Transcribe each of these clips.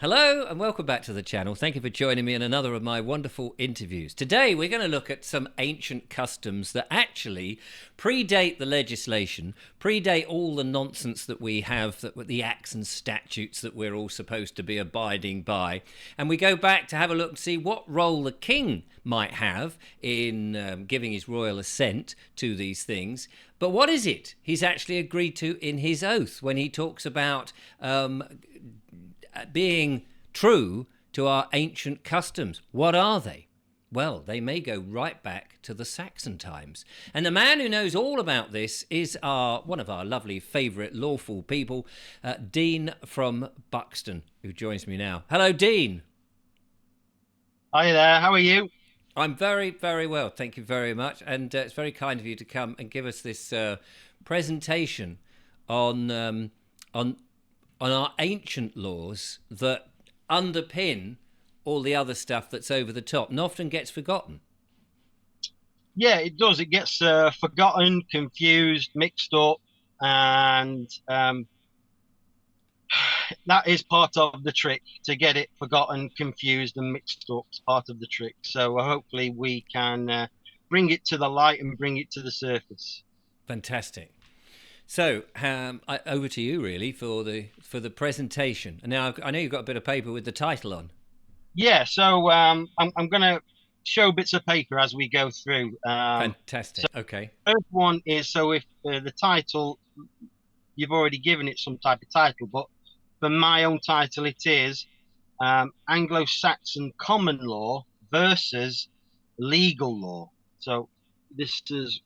Hello and welcome back to the channel. Thank you for joining me in another of my wonderful interviews. Today we're going to look at some ancient customs that actually predate the legislation, predate all the nonsense that we have, that the acts and statutes that we're all supposed to be abiding by. And we go back to have a look and see what role the king might have in giving his royal assent to these things. But what is it he's actually agreed to in his oath when he talks about being true to our ancient customs? What are they? Well, they may go right back to the Saxon times. And the man who knows all about this is one of our lovely favourite lawful people, Dean from Buxton, who joins me now. Hello, Dean. Hi there, how are you? I'm very, very well. Thank you very much. And it's very kind of you to come and give us this presentation on our ancient laws that underpin all the other stuff that's over the top and often gets forgotten. Yeah, it does. It gets forgotten, confused, mixed up, and that is part of the trick to get it forgotten, confused, and mixed up. It's part of the trick. So hopefully we can bring it to the light and bring it to the surface. Fantastic. So over to you, really, for the presentation. And now I know you've got a bit of paper with the title on. Yeah, so I'm going to show bits of paper as we go through. Fantastic. Okay. First one is, so if the title, you've already given it some type of title, but for my own title, it is Anglo-Saxon Common Law versus Legal Law. So this is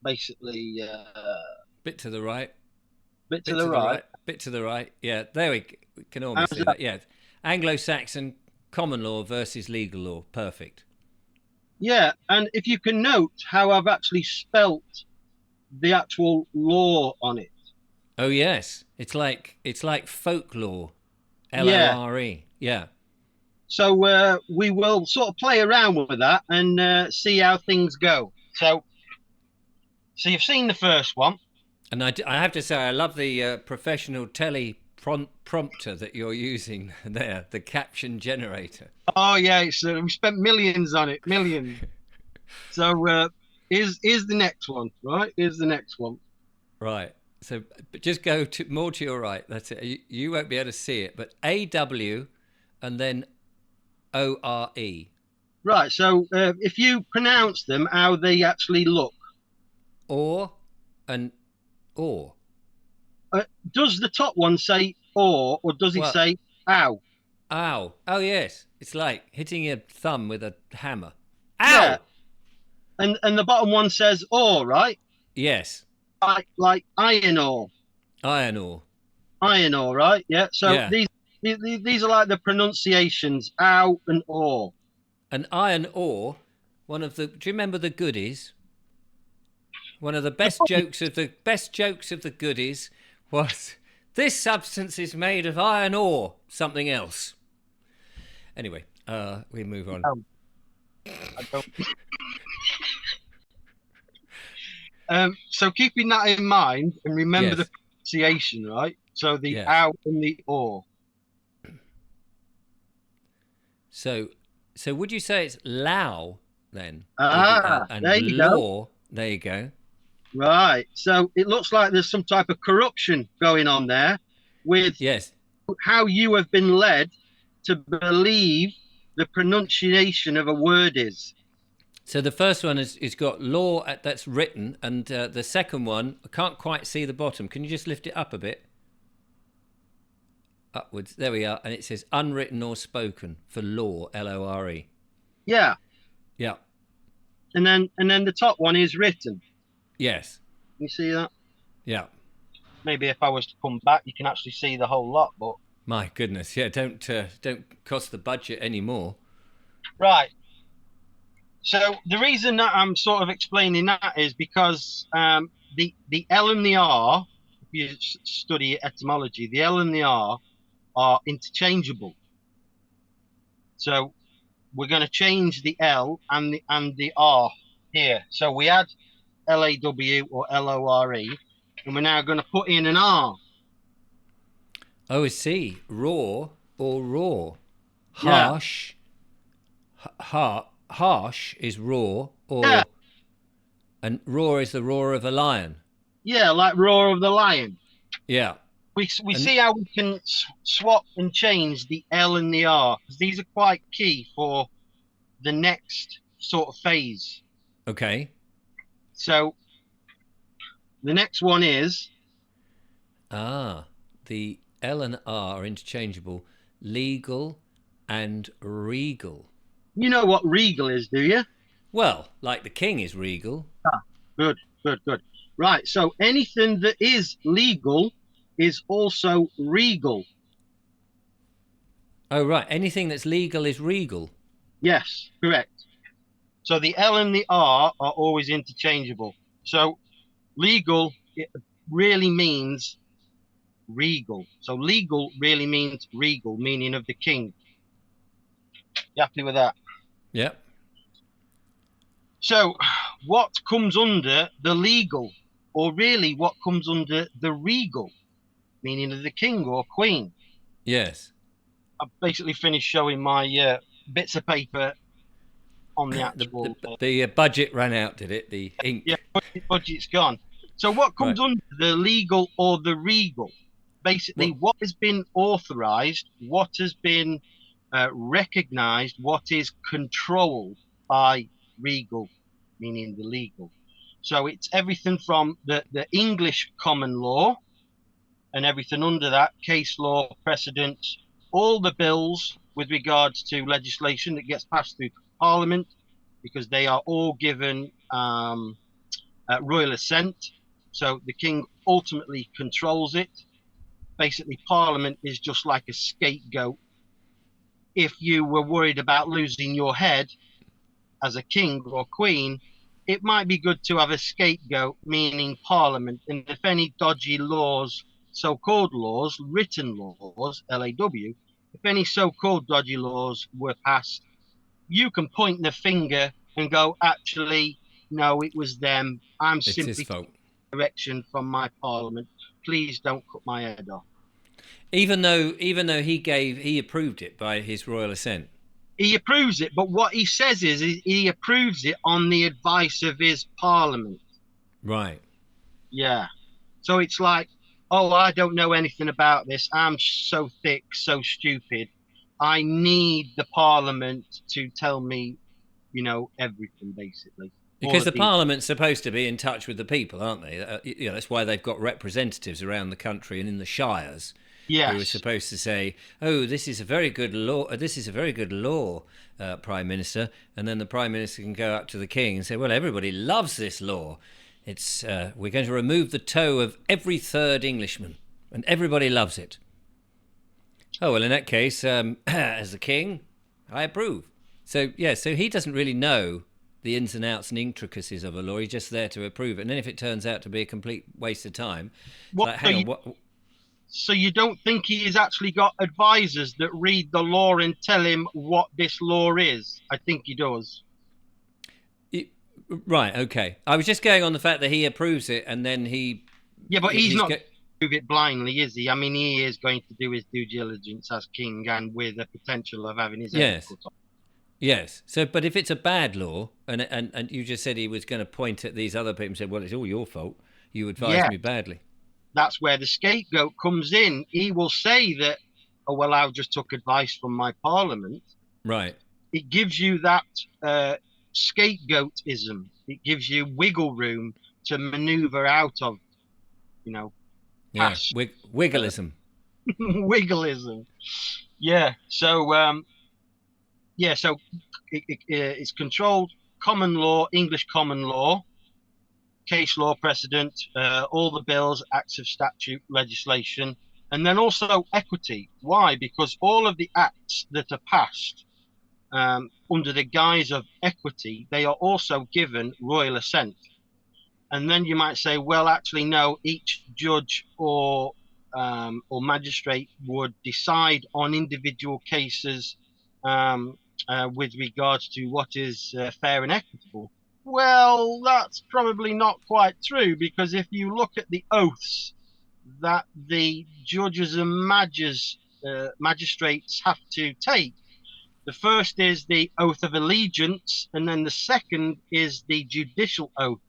basically bit to the right. Bit to the right. Bit to the right. Yeah, there we can almost see that. Yeah, Anglo-Saxon Common Law versus Legal Law. Perfect. Yeah, and if you can note how I've actually spelt the actual law on it. Oh yes, it's like folklore, Lore. Yeah. So we will sort of play around with that and see how things go. So you've seen the first one, and I have to say I love the professional prompter that you're using there, the caption generator. Oh yeah, we spent millions on it, millions. So here's the next one, right? Here's the next one. Right. So just go more to your right. That's it. You won't be able to see it, but AW and then ORE. Right. So if you pronounce them, how they actually look. Or and or. Does the top one say or does it say ow? Ow. Oh yes. It's like hitting your thumb with a hammer. Ow. Yeah. And the bottom one says or, right? Yes. Like iron ore. Iron ore. Iron ore, right? Yeah. So yeah. These are like the pronunciations, ow and or. An iron ore, do you remember the goodies? One of the best jokes of the goodies was, this substance is made of iron ore, something else. Anyway, we move on. I don't. So keeping that in mind and remember the pronunciation, right? So the ow and the or. So would you say it's Lao then? And there you law, go. There you go. Right. So it looks like there's some type of corruption going on there with how you have been led to believe the pronunciation of a word is. So the first one is got law that's written, and the second one, I can't quite see the bottom. Can you just lift it up a bit? Upwards. There we are. And it says unwritten or spoken for law, LORE. Yeah. Yeah. And then the top one is written. Yes. You see that? Yeah. Maybe if I was to come back, you can actually see the whole lot. But my goodness, yeah, don't cost the budget anymore. Right. So the reason that I'm sort of explaining that is because the L and the R, if you study etymology, the L and the R are interchangeable. So we're going to change the L and the R here. So we add LAW or LORE, and we're now going to put in an R. Oh, I see. Raw or raw? Yeah. Harsh, harsh is raw, Yeah. or and raw is the roar of a lion. Yeah. Like Roar of the Lion. Yeah, We and see how we can swap and change the L and the R, because these are quite key for the next sort of phase. okay. So the next one is, Ah, the L and R are interchangeable. Legal and regal. you know what regal is, do you? Well, like the king is regal. Ah, good, good, good. Right. So anything that is legal is also regal. Oh, right. Anything that's legal is regal. Yes, correct. So the L and the R are always interchangeable. So legal, it really means regal. So legal really means regal, meaning of the king. You happy with that? Yep. So what comes under the legal, or really what comes under the regal, meaning of the king or queen? Yes. I've basically finished showing my bits of paper on the The actual. budget ran out, did it? The Yeah, ink. budget's gone. So what Right. comes under the legal or the regal? Basically, What? what has been authorized, what has been recognized, what is controlled by regal, meaning the legal. So it's everything from the English common law and everything under that, case law, precedents, all the bills with regards to legislation that gets passed through Parliament, because they are all given royal assent. So the king ultimately controls it. Basically, Parliament is just like a scapegoat. If you were worried about losing your head as a king or queen, it might be good to have a scapegoat, meaning Parliament. And if any dodgy laws, so called laws, written laws, LAW, if any so called dodgy laws were passed, you can point the finger and go, actually, no, it was them. I'm It's his simply fault. taking direction from my Parliament. Please don't cut my head off. Even though he approved it by his royal assent. He approves it, but what he says is he approves it on the advice of his Parliament. Right. Yeah. So it's like, oh, I don't know anything about this. I'm so thick, so stupid. I need the Parliament to tell me, everything basically. All Because of the the Parliament's supposed to be in touch with the people, aren't they? That's why they've got representatives around the country and in the shires who are yes, supposed to say, "Oh, this is a very good law. This is a very good law, Prime Minister." And then the Prime Minister can go up to the King and say, "Well, everybody loves this law. It's we're going to remove the toe of every third Englishman, and everybody loves it." Oh well, in that case, as the King, I approve. So yeah, so he doesn't really know the ins and outs and intricacies of a law. He's just there to approve it. And then if it turns out to be a complete waste of time, it's what like, so hang you on, what? so you don't think he has actually got advisors that read the law and tell him what this law is? I think he does. Right, okay. I was just going on the fact that he approves it, and then Yeah, but he's he's not go- prove it blindly, is he? I mean, he is going to do his due diligence as king, and with the potential of having his head yes, cut off. yes. So, but if it's a bad law, and you just said he was going to point at these other people and said, "Well, it's all your fault. You advised Yeah, me badly." that's where the scapegoat comes in. He will say that, oh, well, I just took advice from my parliament. Right. It gives you that scapegoatism. It gives you wiggle room to maneuver out of, you know, Yeah. past Wiggleism. wiggleism. Yeah. So it's controlled common law, English common law, case law precedent, all the bills, acts of statute, legislation, and then also equity. Why? Because all of the acts that are passed under the guise of equity, they are also given royal assent. And then you might say, well, actually, no, each judge or magistrate would decide on individual cases with regards to what is fair and equitable. Well, that's probably not quite true, because if you look at the oaths that the judges and magistrates have to take. The first is the oath of allegiance, and then the second is the judicial oath.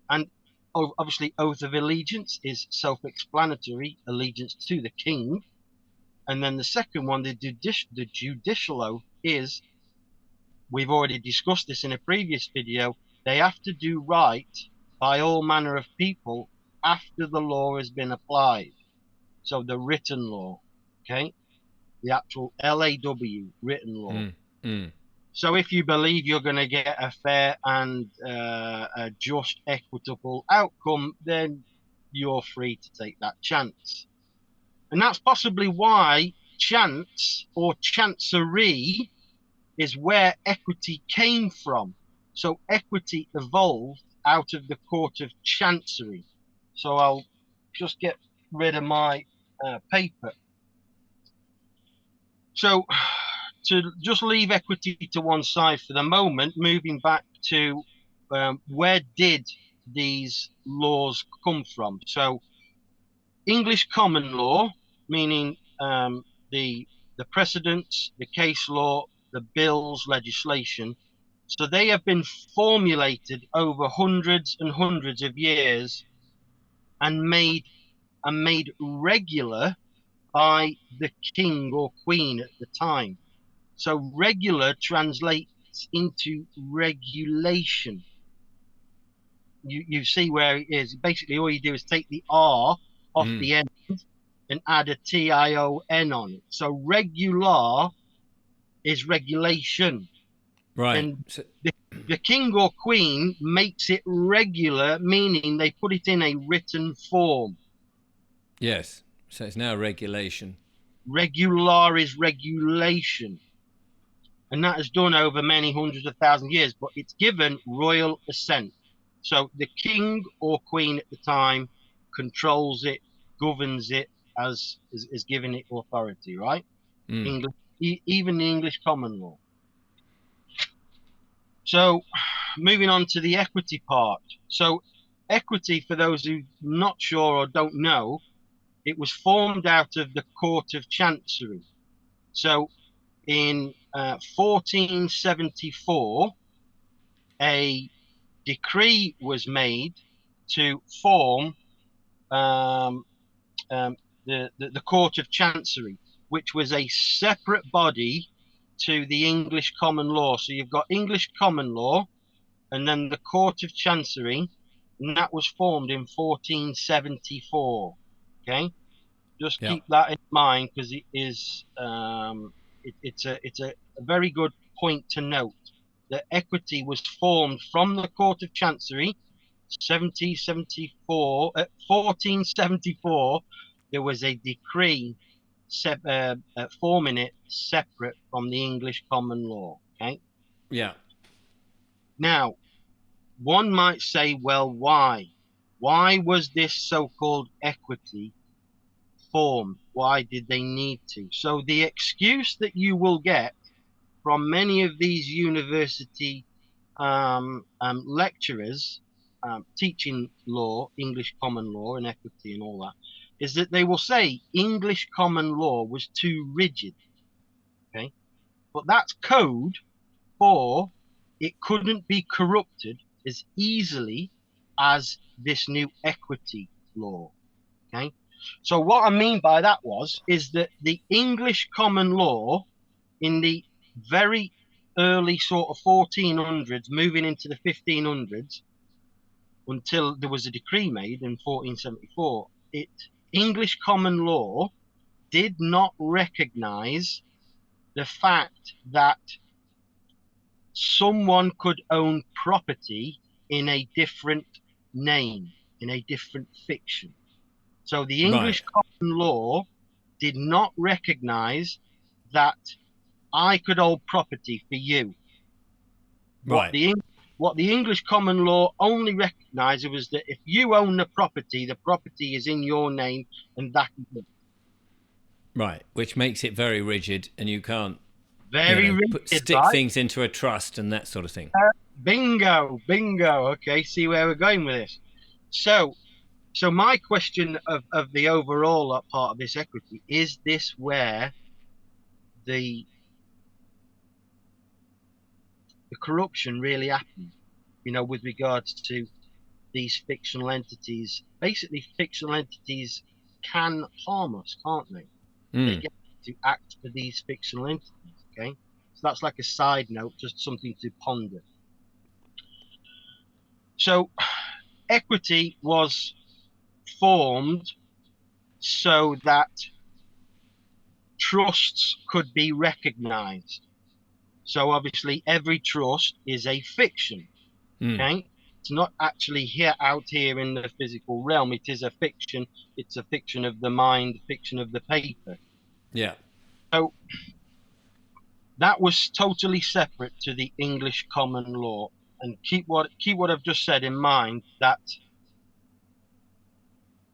And obviously, oath of allegiance is self-explanatory, allegiance to the king. And then the second one, the judicial oath, is, we've already discussed this in a previous video, they have to do right by all manner of people after the law has been applied. So the written law, okay? The actual LAW, written law. So if you believe you're going to get a fair and a just, equitable outcome, then you're free to take that chance. And that's possibly why chance or chancery is where equity came from. So equity evolved out of the court of chancery. So I'll just get rid of my paper. So to just leave equity to one side for the moment, moving back to where did these laws come from? So English common law, meaning the precedents, the case law, the bills, legislation. So they have been formulated over hundreds and hundreds of years and made regular by the king or queen at the time. So regular translates into regulation. You see where it is. Basically, all you do is take the R off the end and add a TION on it. So regular is regulation. Right. And the king or queen makes it regular, meaning they put it in a written form. Yes. So it's now regulation. Regular is regulation. And that is done over many hundreds of thousands of years, but it's given royal assent. So the king or queen at the time controls it, governs it, as is given it authority, right? English, even the English common law. So moving on to the equity part. So equity, for those who are not sure or don't know, it was formed out of the Court of Chancery. So in 1474, a decree was made to form the Court of Chancery, which was a separate body to the English common law. So you've got English common law and then the Court of Chancery, and that was formed in 1474. Okay, just keep that in mind, because it is it's a very good point to note that equity was formed from the Court of Chancery. 1474, there was a decree forming it separate from the English common law. Okay. Yeah. Now, one might say, well, why? Why was this so-called equity formed? Why did they need to? So the excuse that you will get from many of these university lecturers teaching law, English common law and equity and all that, is that they will say English common law was too rigid. Okay, but that's code for it couldn't be corrupted as easily as this new equity law. Okay, so what I mean by that is that the English common law in the very early sort of 1400s, moving into the 1500s, until there was a decree made in 1474, English common law did not recognize the fact that someone could own property in a different name, in a different fiction. So the English common law did not recognize that I could hold property for you. Right. What the English common law only recognized was that if you own the property is in your name, and that is it. Right, which makes it very rigid, and you can't stick right? things into a trust and that sort of thing. Bingo. Okay, see where we're going with this. So So my question of the overall part of this equity, is this where the the corruption really happened? With regards to these fictional entities. Basically, fictional entities can harm us, can't they? They Mm. get to act for these fictional entities. Okay, so that's like a side note, just something to ponder. So equity was formed so that trusts could be recognized. So obviously, every trust is a fiction. Mm. Okay, it's not actually here out here in the physical realm. It is a fiction. It's a fiction of the mind, fiction of the paper. Yeah. So that was totally separate to the English common law. And keep what I've just said in mind, that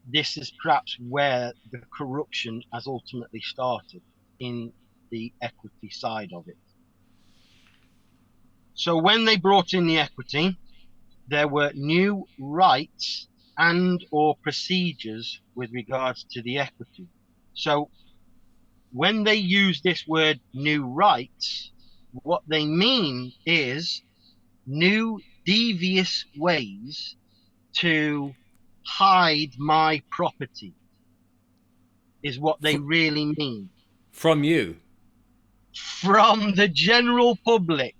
this is perhaps where the corruption has ultimately started, in the equity side of it. So when they brought in the equity, there were new rights and or procedures with regards to the equity. So when they use this word new rights, what they mean is new devious ways to hide my property, is what they F- really mean, from you. from the general public,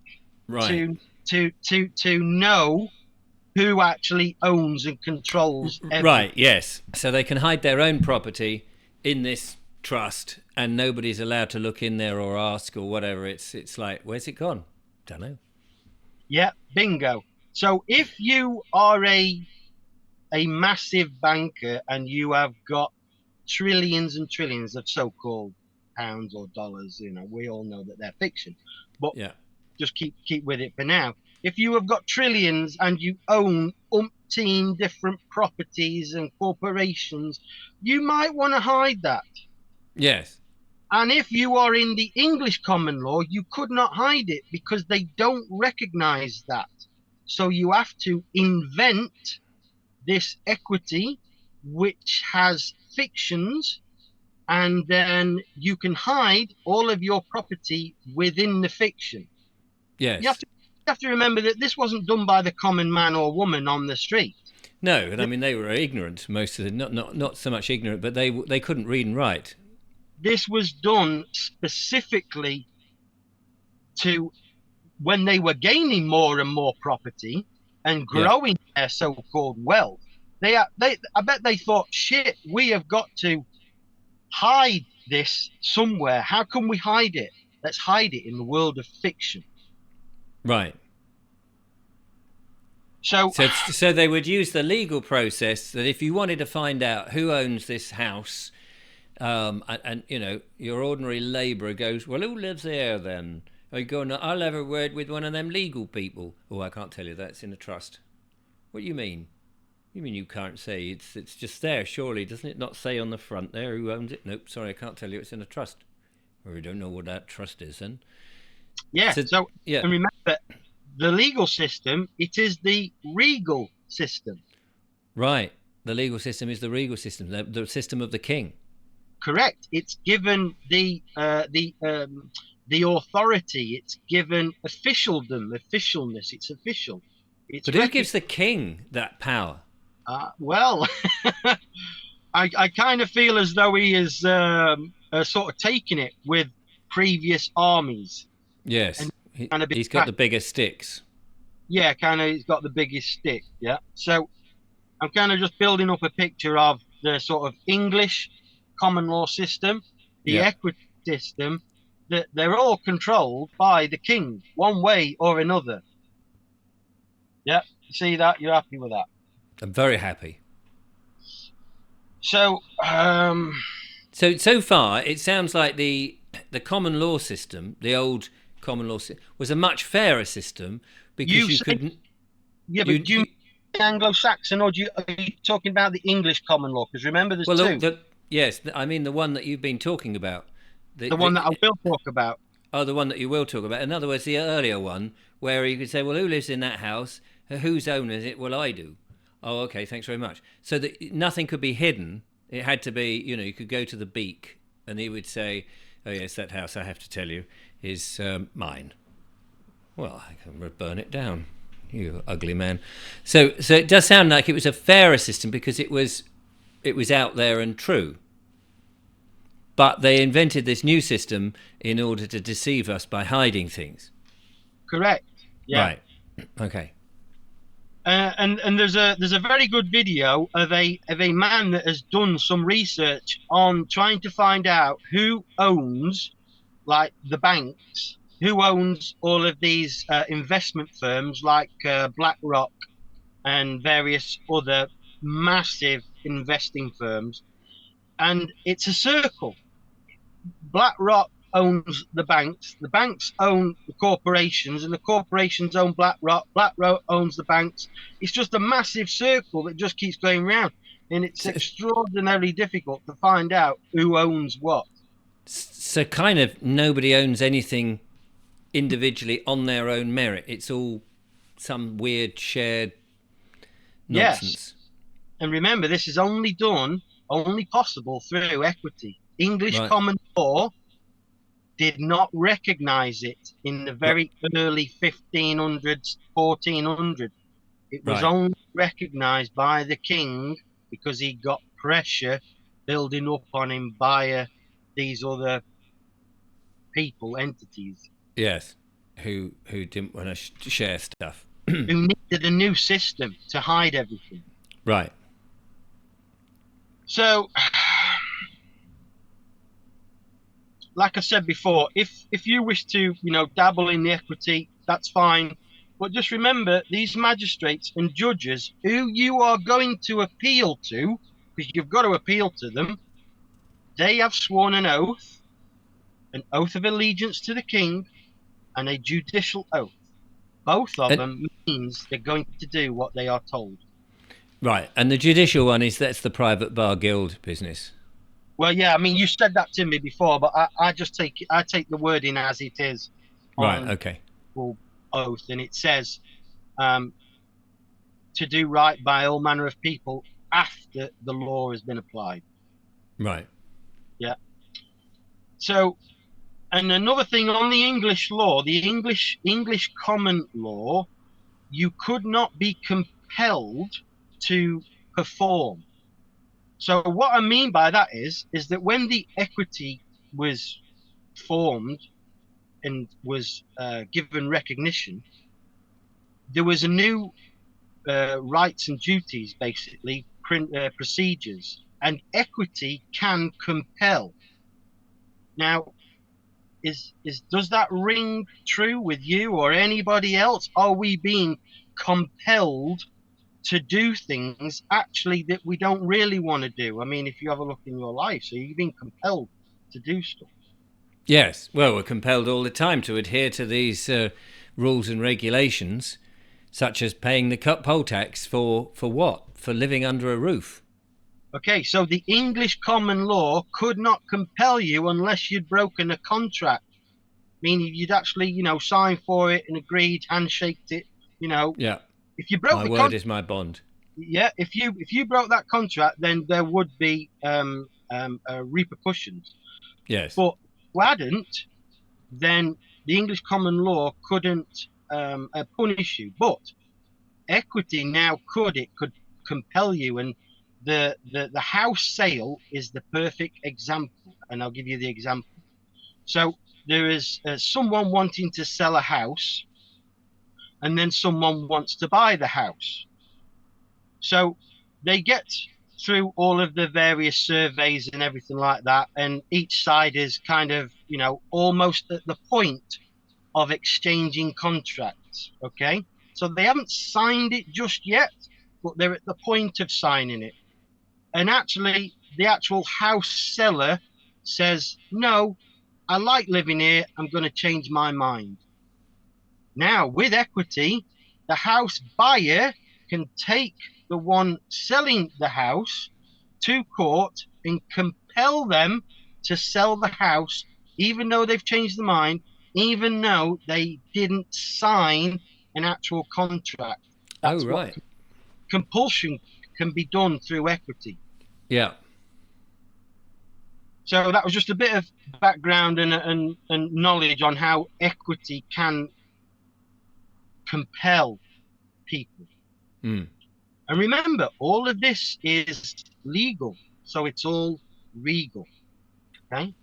Right. to know who actually owns and controls everything. Right, yes. So they can hide their own property in this trust, and nobody's allowed to look in there or ask or whatever. It's like, where's it gone? Don't know. Yeah, bingo. So if you are a massive banker and you have got trillions and trillions of so-called pounds or dollars, we all know that they're fiction, but Yeah. just keep with it for now. If you have got trillions and you own umpteen different properties and corporations, you might want to hide that. Yes. And if you are in the English common law, you could not hide it because they don't recognize that. So you have to invent this equity, which has fictions, and then you can hide all of your property within the fiction. You have Yes. to you have to remember that this wasn't done by the common man or woman on the street. No, and I mean they were ignorant, most of them. Not so much ignorant, but they couldn't read and write. This was done specifically to, when they were gaining more and more property and Yeah. growing their so-called wealth. I bet they thought, shit, we have got to hide this somewhere. How can we hide it? Let's hide it in the world of fiction. Right. So, So they would use the legal process that if you wanted to find out who owns this house, and your ordinary labourer goes, well, who lives there then? I go, no, I'll have a word with one of them legal people. Oh, I can't tell you that. It's in a trust. What do you mean? You mean you can't say? It's just there, surely. Doesn't it not say on the front there who owns it? Nope, sorry, I can't tell you. It's in a trust. Or we don't know what that trust is then. yeah. So, So, yeah, and remember, the legal system, it is the regal system. right. The legal system is the regal system, the system of the king. Correct. It's given the authority. It's given officialdom, officialness. It's official. It's But who recognized. gives the king that power? Well, I kind of feel as though he is sort of taking it with previous armies and Yes, kind of been he's got the biggest sticks. yeah, kind of he's got the biggest stick. Yeah. So I'm kind of just building up a picture of the sort of English common law system, the Yeah. equity system, that they're all controlled by the king, one way or another. Yeah. You see that? You're happy with that? I'm very happy. So, So far, it sounds like the common law system, the old common law system, was a much fairer system because you you say, could yeah, but you, do you you mean Anglo-Saxon, or are you talking about the English common law? Because remember, there's well two. yes, I mean the one that you've been talking about. The one that I will talk about. The one that you will talk about. In other words, the earlier one where you could say, well, who lives in that house? Whose owner is it? Well, I do. Oh, okay. Thanks very much. So that nothing could be hidden. It had to be, you could go to the beak, and he would say, "Oh yes, that house, I have to tell you, is mine." Well, I can burn it down. You ugly man. So it does sound like it was a fairer system because it was out there and true. But they invented this new system in order to deceive us by hiding things. Correct. Yeah. Right. Okay. And there's a very good video of a man that has done some research on trying to find out who owns, like, the banks, who owns all of these investment firms like BlackRock and various other massive investing firms, and it's a circle. BlackRock owns the banks own the corporations, and the corporations own BlackRock. BlackRock owns the banks. It's just a massive circle that just keeps going round, and it's extraordinarily difficult to find out who owns what. So kind of nobody owns anything individually on their own merit. It's all some weird shared Yes, nonsense. and remember, this is only possible through equity. English Right. common law did not recognize it in the Right. very early 1500s, 1400s. It was Right. only recognized by the king because he got pressure building up on him by these other people, entities, Yes. Who didn't want to share stuff. who needed a new system to hide everything. Right. So, like I said before, if you wish to, dabble in the equity, that's fine. But just remember, these magistrates and judges who you are going to appeal to, because you've got to appeal to them, they have sworn an oath of allegiance to the king, and a judicial oath. Both of And them means they're going to do what they are told. right. And the judicial one is that's the private bar guild business. Well, yeah, I mean, you said that to me before, but I just take the wording as it is Right. on Okay. full oath, and it says um, to do right by all manner of people after the law has been applied. Right. Yeah. So, and another thing on the English law, the English common law, you could not be compelled to perform. So what I mean by that is that when the equity was formed and was given recognition, there was a new rights and duties, basically procedures, and equity can compel. Now, is does that ring true with you or anybody else? Are we being compelled to do things actually that we don't really want to do? I mean, if you have a look in your life, so you're being compelled to do stuff. Yes. Well, we're compelled all the time to adhere to these rules and regulations, such as paying the poll tax for what? For living under a roof. Okay, so the English common law could not compel you unless you'd broken a contract, meaning you'd actually, signed for it and agreed, handshaked it. You know, Yeah. if you broke My the word contract, is my bond. yeah, if you broke that contract, then there would be repercussions. Yes. But if you hadn't, then the English common law couldn't punish you. But equity now could. It could compel you, and the house sale is the perfect example. And I'll give you the example. So there is someone wanting to sell a house, and then someone wants to buy the house. So they get through all of the various surveys and everything like that, and each side is kind of, almost at the point of exchanging contracts. Okay. So they haven't signed it just yet, but they're at the point of signing it. And actually, the actual house seller says, no, I like living here. I'm going to change my mind. Now, with equity, the house buyer can take the one selling the house to court and compel them to sell the house, even though they've changed their mind, even though they didn't sign an actual contract. Oh, That's what right. compulsion can be done through equity. Yeah. So that was just a bit of background and knowledge on how equity can compel people. Mm. And remember, all of this is legal, so it's all regal. Okay.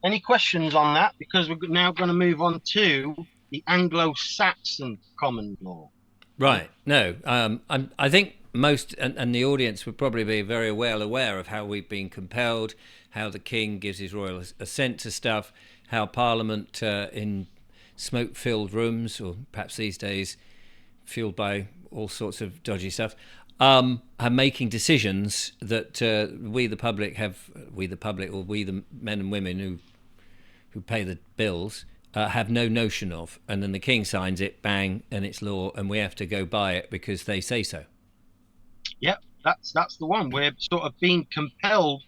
Any questions on that? Because we're now going to move on to the Anglo-Saxon common law. Right. No, I think most, and the audience would probably be very well aware of how we've been compelled, how the king gives his royal assent to stuff, how Parliament in smoke-filled rooms, or perhaps these days fueled by all sorts of dodgy stuff, are making decisions that we the public, or we the men and women who pay the bills, have no notion of, and then the king signs it, bang, and it's law, and we have to go by it because they say so. Yep, that's the one. We're sort of being compelled.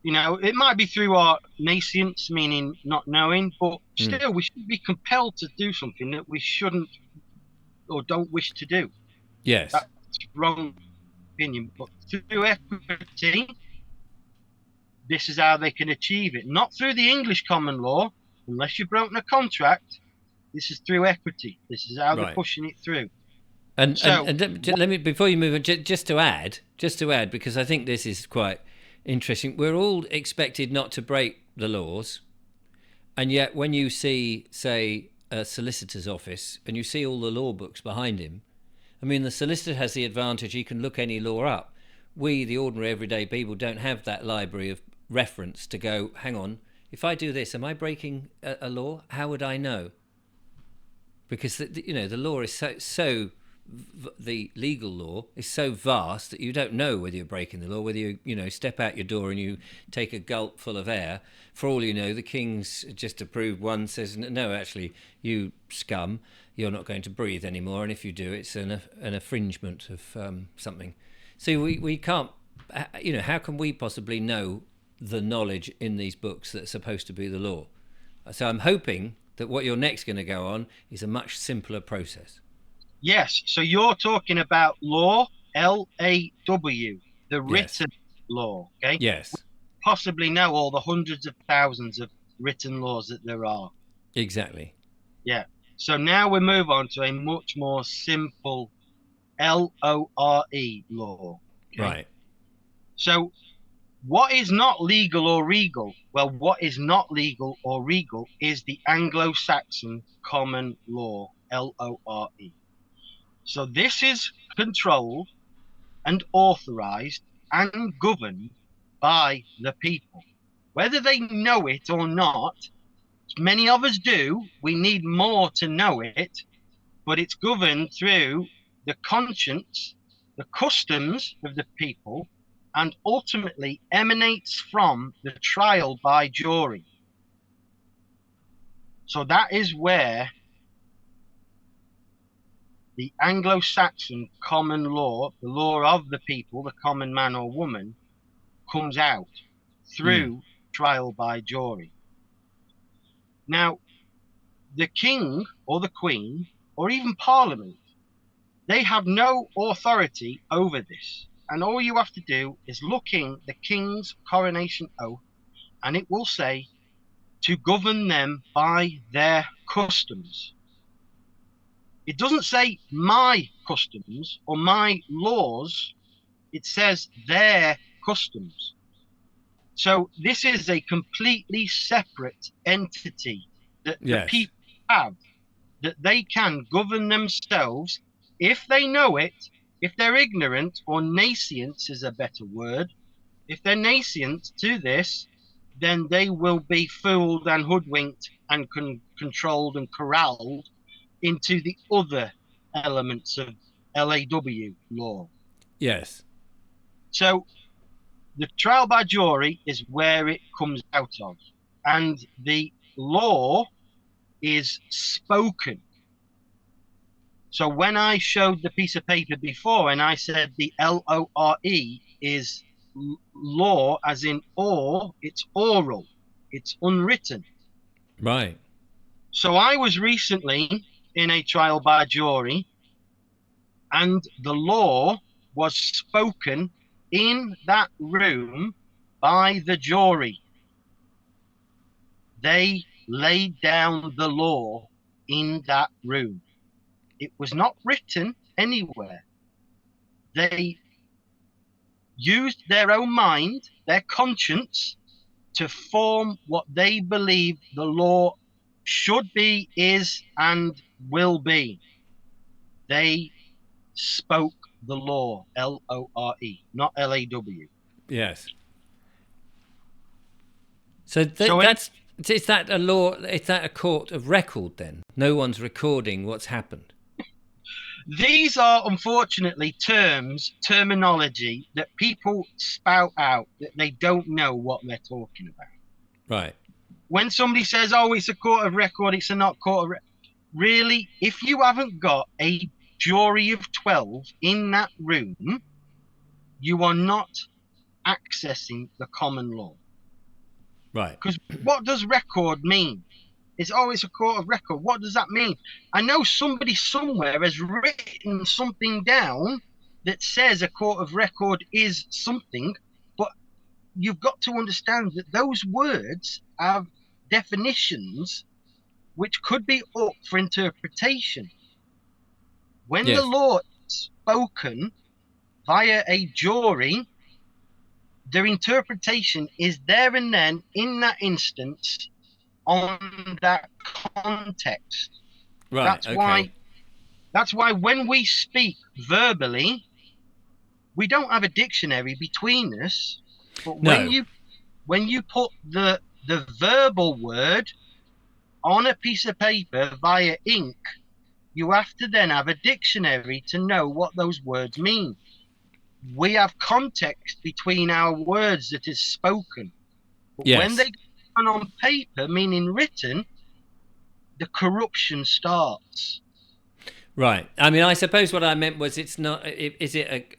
You know, it might be through our nascience, meaning not knowing, but still, we should be compelled to do something that we shouldn't or don't wish to do. Yes. That's wrong opinion, but through equity, this is how they can achieve it. Not through the English common law, unless you've broken a contract. This is through equity. This is how they're Right. pushing it through. And So, let me, before you move on, just to add, because I think this is quite interesting. We're all expected not to break the laws, and yet when you see, say, a solicitor's office and you see all the law books behind him, I mean, the solicitor has the advantage; he can look any law up. We, the ordinary everyday people, don't have that library of reference to go, hang on, if I do this, am I breaking a law? How would I know? Because the law is so the legal law is so vast that you don't know whether you're breaking the law, whether you step out your door and you take a gulp full of air. For all you know, the king's just approved one, says, no, actually, you scum, you're not going to breathe anymore, and if you do, it's an infringement of something. So we can't, how can we possibly know the knowledge in these books that's supposed to be the law? So I'm hoping that what you're next going to go on is a much simpler process. yes, so you're talking about law, LAW, the written law, okay? Yes. We possibly know all the hundreds of thousands of written laws that there are. Exactly. Yeah. So now we move on to a much more simple LORE law. Okay? Right. So what is not legal or regal? Well, what is not legal or regal is the Anglo-Saxon Common Law, LORE. So this is controlled and authorized and governed by the people. Whether they know it or not, many of us do, we need more to know it, but it's governed through the conscience, the customs of the people, and ultimately emanates from the trial by jury. So that is where the Anglo-Saxon common law, the law of the people, the common man or woman, comes out through trial by jury. Now, the king or the queen, or even parliament, they have no authority over this. And all you have to do is look in the king's coronation oath, and it will say to govern them by their customs. It doesn't say my customs or my laws, it says their customs. So this is a completely separate entity that the Yes. people have, that they can govern themselves if they know it. If they're ignorant, or nascent is a better word, if they're nascent to this, then they will be fooled and hoodwinked and controlled and corralled into the other elements of LAW law. Yes. So the trial by jury is where it comes out of, and the law is spoken. So when I showed the piece of paper before and I said the LORE is law, as in or, it's oral, it's unwritten. Right. So I was recently in a trial by jury, and the law was spoken in that room by the jury. They laid down the law in that room. It was not written anywhere. They used their own mind, their conscience, to form what they believe the law should be, is, and will be. They spoke the law, Lore, not Law. Yes. So So that's is that a law? Is that a court of record then? No one's recording what's happened. these are unfortunately terminology that people spout out that they don't know what they're talking about. Right. When somebody says, "Oh, it's a court of record," it's a not court of really. If you haven't got a jury of 12 in that room, you are not accessing the common law. Right. Because what does record mean? It's always a court of record. What does that mean? I know somebody somewhere has written something down that says a court of record is something, but you've got to understand that those words have definitions which could be up for interpretation. When the Yes. law is spoken via a jury, their interpretation is there and then in that instance on that context. Right. That's Okay. why when we speak verbally, we don't have a dictionary between us. But No. when you put the verbal word on a piece of paper via ink, you have to then have a dictionary to know what those words mean. We have context between our words that is spoken. But when Yes. they go on paper, meaning written, the corruption starts. Right. I mean, I suppose what I meant was it's not. Is it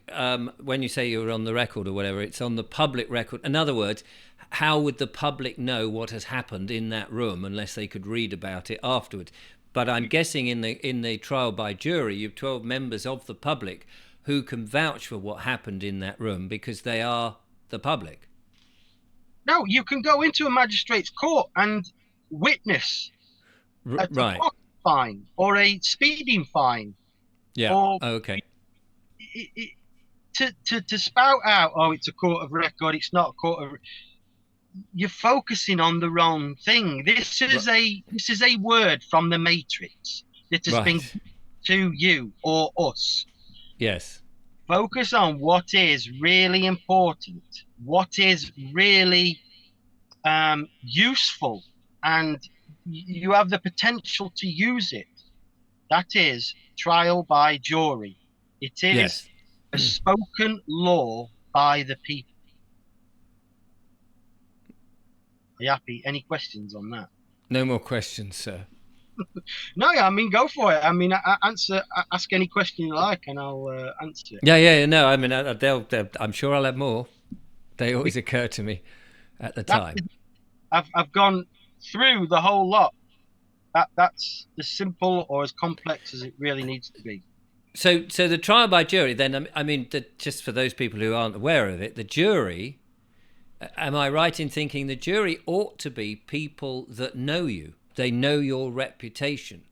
when you say you're on the record or whatever? It's on the public record. In other words, how would the public know what has happened in that room unless they could read about it afterwards? But I'm guessing in the trial by jury, you've 12 members of the public who can vouch for what happened in that room because they are the public. No, you can go into a magistrate's court and witness a Right. parking fine or a speeding fine, Yeah. or Okay. to spout out, "Oh, it's a court of record, it's not a court of," you're focusing on the wrong thing. This R- is a word from the Matrix that has been right. to you or us. Yes. Focus on what is really important, what is really useful, and you have the potential to use it. That is trial by jury. It is Yes. a spoken law by the people. Are you happy? Any questions on that? No more questions, sir. No, yeah, I mean, go for it. I mean, ask any question you like, and I'll answer it. Yeah. No, I mean, I'm sure I'll have more. They always occur to me at the That time. I've gone through the whole lot. That's as simple or as complex as it really needs to be. So the trial by jury, then, I mean, just for those people who aren't aware of it, the jury, am I right in thinking the jury ought to be people that know you? They know your reputation.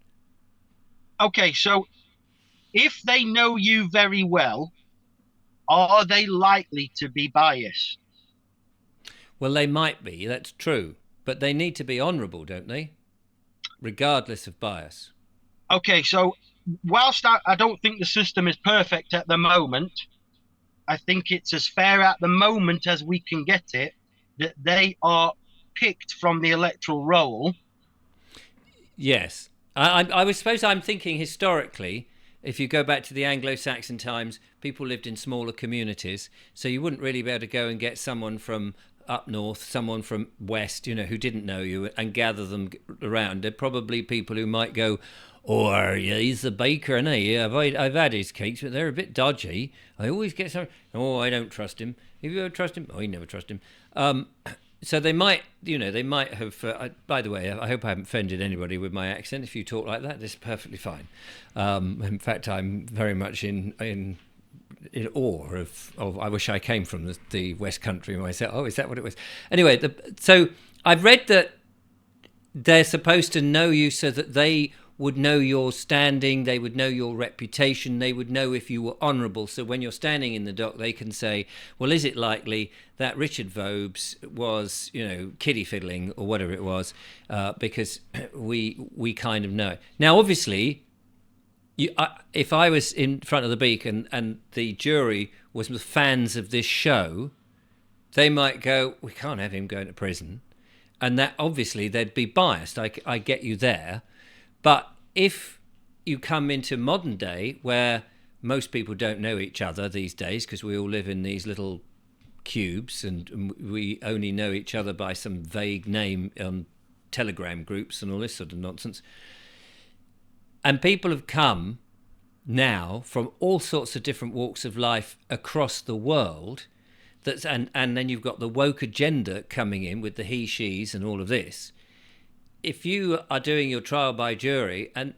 Okay, so if they know you very well, are they likely to be biased? Well, they might be, that's true. But they need to be honourable, don't they? Regardless of bias. Okay, so whilst I don't think the system is perfect at the moment, I think it's as fair at the moment as we can get it, that they are picked from the electoral roll. Yes. I suppose I'm thinking historically, if you go back to the Anglo-Saxon times, people lived in smaller communities, so you wouldn't really be able to go and get someone from up north, someone from west, who didn't know you, and gather them around. They're probably people who might go, "Oh, yeah, he's the baker, isn't he? Yeah, I've had his cakes, but they're a bit dodgy. I always get some. Oh, I don't trust him. Have you ever trust him? Oh, you never trust him. So they might, they might have. By the way, I hope I haven't offended anybody with my accent. If you talk like that, it's perfectly fine. In fact, I'm very much in awe of. I wish I came from the West Country myself. Oh, is that what it was? Anyway, so I've read that they're supposed to know you so that they would know your standing, they would know your reputation, they would know if you were honourable. So when you're standing in the dock, they can say, well, is it likely that Richard Vobes was, kiddie fiddling or whatever it was, because we kind of know. Now, obviously, if I was in front of the beak and the jury was fans of this show, they might go, we can't have him going to prison. And that obviously they'd be biased. I get you there. But if you come into modern day where most people don't know each other these days because we all live in these little cubes and we only know each other by some vague name on Telegram groups and all this sort of nonsense. And people have come now from all sorts of different walks of life across the world. And then you've got the woke agenda coming in with the he, she's and all of this. If you are doing your trial by jury, and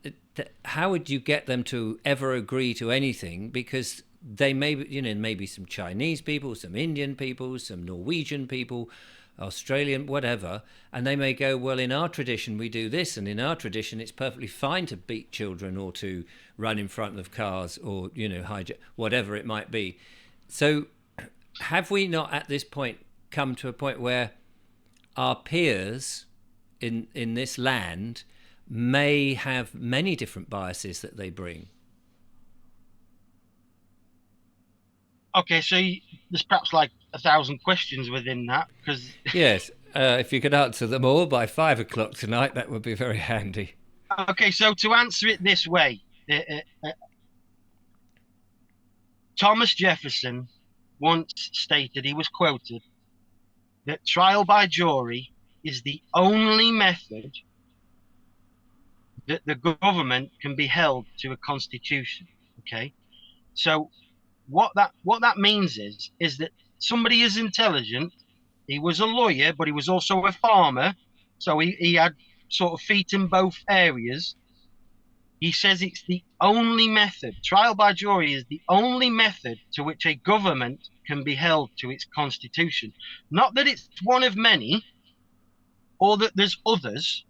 how would you get them to ever agree to anything? Because they may be, maybe some Chinese people, some Indian people, some Norwegian people, Australian, whatever, and they may go, well, in our tradition we do this, and in our tradition it's perfectly fine to beat children or to run in front of cars or hijack, whatever it might be. So have we not at this point come to a point where our peers in this land may have many different biases that they bring? Okay, so there's perhaps like 1,000 questions within that, because yes, if you could answer them all by 5 o'clock tonight, that would be very handy. Okay, so to answer it this way, Thomas Jefferson once stated, he was quoted, that trial by jury is the only method that the government can be held to a constitution. Okay, so what that means is that somebody is intelligent. He was a lawyer, but he was also a farmer, so he had sort of feet in both areas. He says it's the only method. Trial by jury is the only method to which a government can be held to its constitution. Not that it's one of many, or that there's others.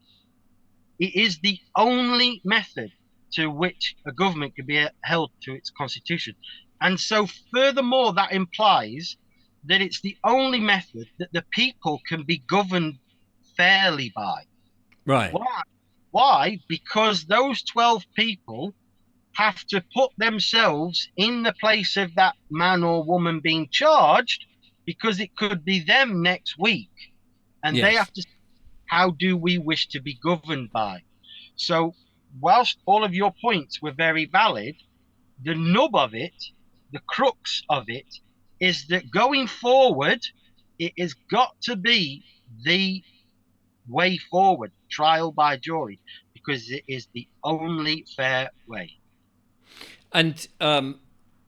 It is the only method to which a government can be held to its constitution. And so, furthermore, that implies that it's the only method that the people can be governed fairly by. Right. Why? Because those 12 people have to put themselves in the place of that man or woman being charged, because it could be them next week. And yes. They have to, how do we wish to be governed by? So whilst all of your points were very valid, the nub of it, the crux of it, is that going forward, it has got to be the way forward, trial by jury, because it is the only fair way. And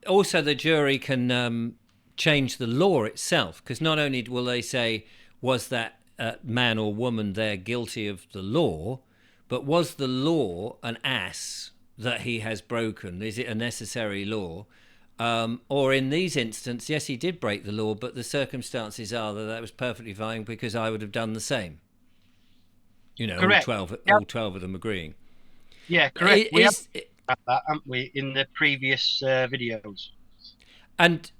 also the jury can change the law itself, because not only will they say, was that man or woman there guilty of the law, but was the law an ass that he has broken? Is it a necessary law? Or in these instances, yes, he did break the law, but the circumstances are that was perfectly fine because I would have done the same. Correct. all 12 of them agreeing. Yeah, correct. We have that, haven't we, in the previous videos? And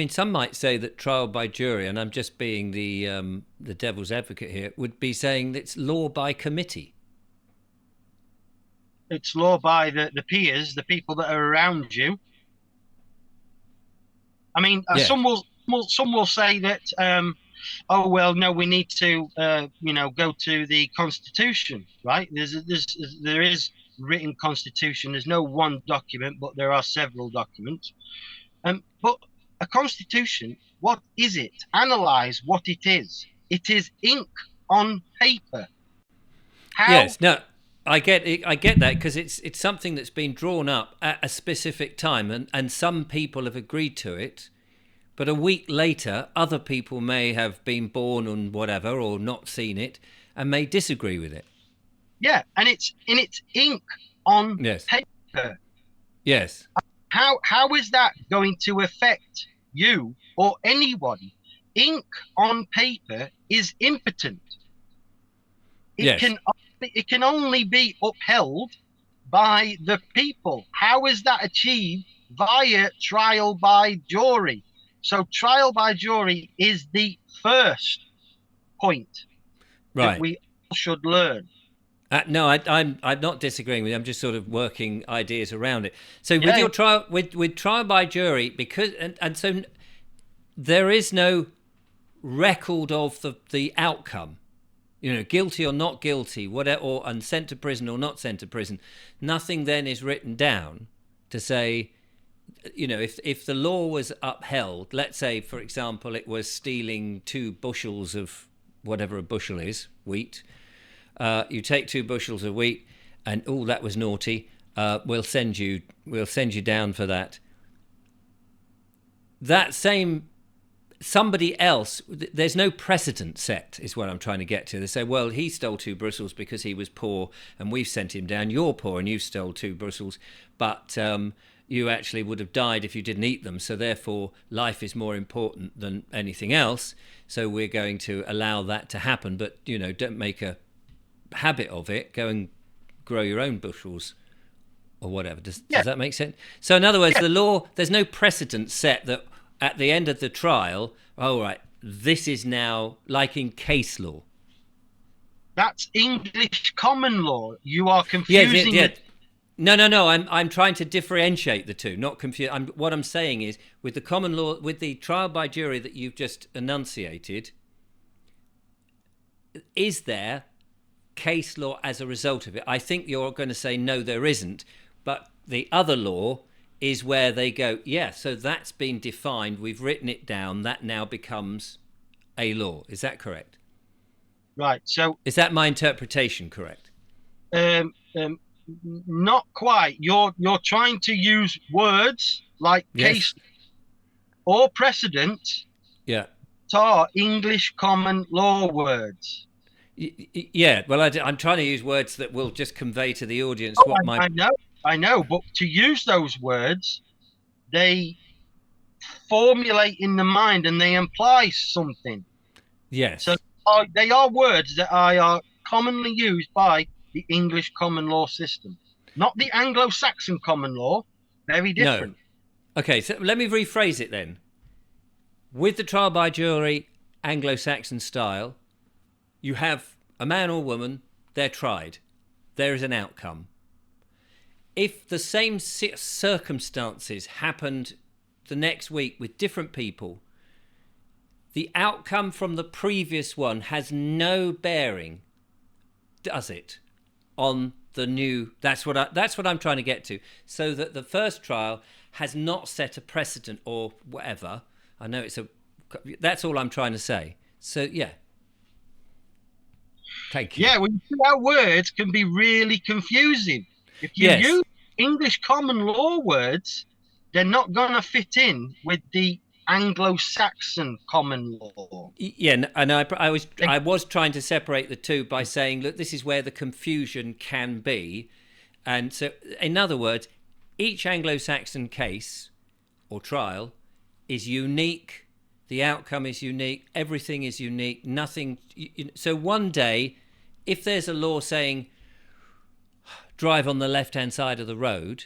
some might say that trial by jury, and I'm just being the devil's advocate here, would be saying that it's law by committee. It's law by the peers, the people that are around you. I mean, yes. Some will say that, oh well, no, we need to go to the Constitution, right? There is written Constitution. There's no one document, but there are several documents. But a Constitution, what is it? Analyze what it is. It is ink on paper. Yes. No. I get that, because it's something that's been drawn up at a specific time, and some people have agreed to it, But a week later, other people may have been born and whatever, or not seen it, and may disagree with it. Yeah, and it's ink on Yes. paper. Yes. How is that going to affect you or anybody? Ink on paper is impotent. Yes. It can only be upheld by the people. How is that achieved? Via trial by jury. So trial by jury is the first point that Right. we all should learn. No, I'm not disagreeing with you. I'm just sort of working ideas around it. So with Yeah, your trial, with trial by jury, because and so there is no record of the outcome. You know, guilty or not guilty, whatever, or and sent to prison or not sent to prison. Nothing then is written down to say, you know, if the law was upheld. Let's say, for example, it was stealing 2 bushels of whatever a bushel is, wheat. You take 2 bushels of wheat, and that was naughty. We'll send you down for that. That same somebody else. There's no precedent set, is what I'm trying to get to. They say, well, he stole 2 bushels because he was poor, and we've sent him down. You're poor, and you stole 2 bushels, but you actually would have died if you didn't eat them. So therefore, life is more important than anything else. So we're going to allow that to happen. But you know, don't make a habit of it. Go and grow your own bushels or whatever. Does that make sense? So in other words, the law, there's no precedent set that at the end of the trial, all right, this is now like in case law. That's English common law. You are confusing it. No. I'm trying to differentiate the two, not confuse. What I'm saying is, with the common law, with the trial by jury that you've just enunciated, is there case law as a result of it? I think you're going to say no, there isn't. But the other law is where they go, yeah, so that's been defined. We've written it down. That now becomes a law. Is that correct? Right. So is that my interpretation correct? Not quite. You're trying to use words like case or precedent. Yeah. To are English common law words. Yeah. Well, I'm trying to use words that will just convey to the audience what I know, but to use those words, they formulate in the mind and they imply something. Yes. So they are words that are commonly used by the English common law system, not the Anglo-Saxon common law. Very different. No. Okay, so let me rephrase it then. With the trial by jury Anglo-Saxon style, you have a man or woman, they're tried. There is an outcome. If the same circumstances happened the next week with different people, the outcome from the previous one has no bearing, does it, on the new? That's what I'm trying to get to. So that the first trial has not set a precedent or whatever. I know that's all I'm trying to say. So yeah. Thank you. Yeah, well, you see how words can be really confusing. If you use English common law words, they're not going to fit in with the Anglo-Saxon common law. Yeah, and I was trying to separate the two by saying, look, this is where the confusion can be. And so, in other words, each Anglo-Saxon case or trial is unique. The outcome is unique. Everything is unique. Nothing. So one day, if there's a law saying drive on the left-hand side of the road,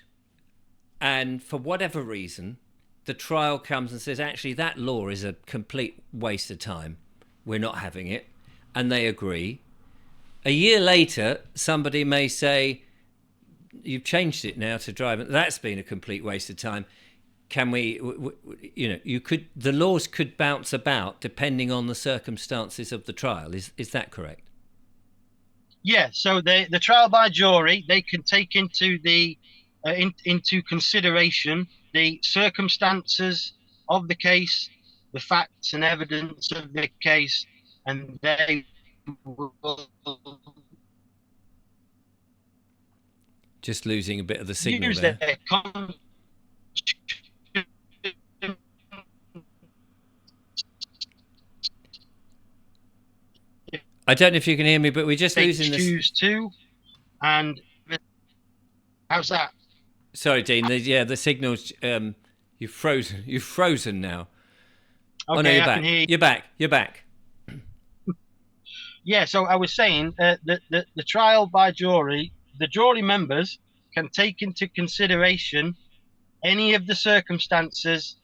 and for whatever reason, the trial comes and says, actually, that law is a complete waste of time. We're not having it. And they agree. A year later, somebody may say, you've changed it now to drive. That's been a complete waste of time. Can we, the laws could bounce about depending on the circumstances of the trial. Is that correct? Yeah. So the trial by jury, they can take into into consideration the circumstances of the case, the facts and evidence of the case, and they will just losing a bit of the signal there. I don't know if you can hear me, but we're just they losing this. choose to. And how's that? Sorry, Dean. The signal's you've frozen. You've frozen now. Okay, Oh no, you're I back. can hear you. You're back. You're back. Yeah, so I was saying that the trial by jury, the jury members can take into consideration any of the circumstances,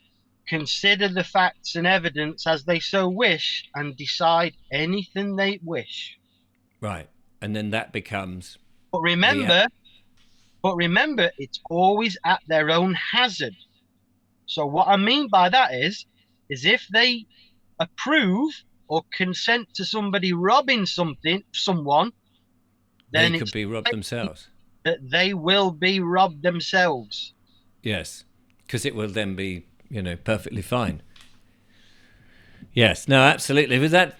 consider the facts and evidence as they so wish, and decide anything they wish. Right, and then that becomes But the. remember, it's always at their own hazard. So what I mean by that is if they approve or consent to somebody robbing someone, They then could it's be robbed likely themselves. that they will be robbed themselves. Yes, because it will then be, perfectly fine. Yes, no, absolutely. But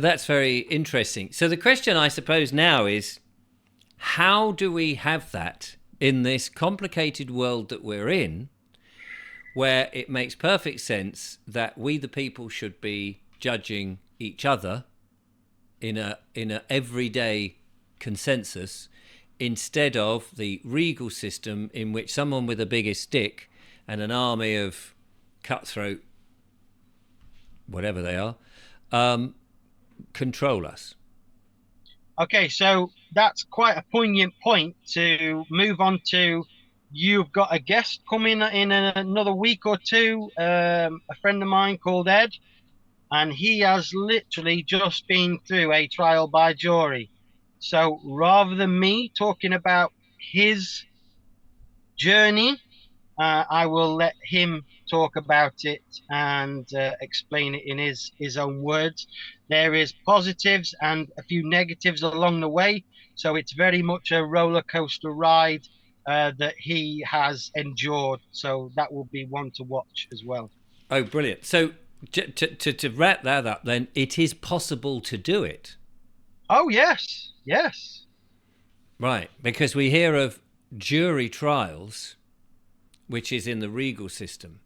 that's very interesting. So the question, I suppose, now is, how do we have that in this complicated world that we're in, where it makes perfect sense that we, the people, should be judging each other in a everyday consensus, instead of the regal system in which someone with a bigger stick and an army of cutthroat, whatever they are, control us. Okay, so that's quite a poignant point to move on to. You've got a guest coming in another week or two, a friend of mine called Ed, and he has literally just been through a trial by jury. So rather than me talking about his journey, I will let him talk about it and explain it in his own words. There is positives and a few negatives along the way, so it's very much a roller coaster ride that he has endured. So that will be one to watch as well. Oh, brilliant. So to wrap that up, then, it is possible to do it. Oh yes, yes. Right, because we hear of jury trials, which is in the regal system,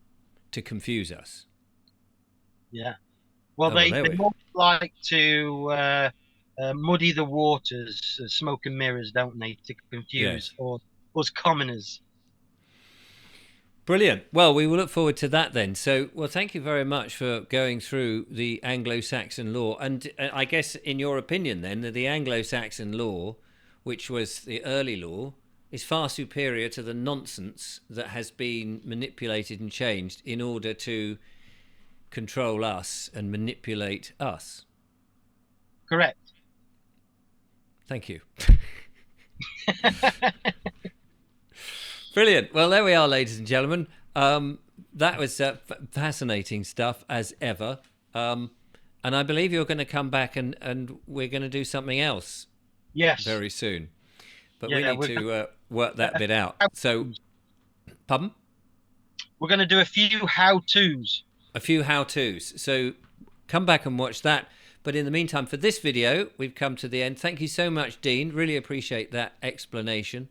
to confuse us. Yeah. Well, Oh, well, they there we. more like to muddy the waters, smoke and mirrors, don't they, to confuse Yes. or us commoners. Brilliant. Well, we will look forward to that then. So, well, thank you very much for going through the Anglo-Saxon law. And I guess, in your opinion, then, that the Anglo-Saxon law, which was the early law, is far superior to the nonsense that has been manipulated and changed in order to control us and manipulate us. Correct. Thank you. Brilliant. Well, there we are, ladies and gentlemen. That was fascinating stuff, as ever. And I believe you're going to come back and we're going to do something else Yes. very soon. But Yeah, we need to work that bit out. So, pardon? We're going to do a few how-tos. A few how-tos. So come back and watch that. But in the meantime, for this video, we've come to the end. Thank you so much, Dean. Really appreciate that explanation.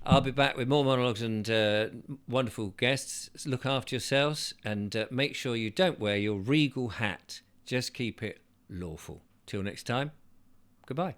I'll be back with more monologues and wonderful guests. Look after yourselves and make sure you don't wear your regal hat. Just keep it lawful. Till next time, goodbye.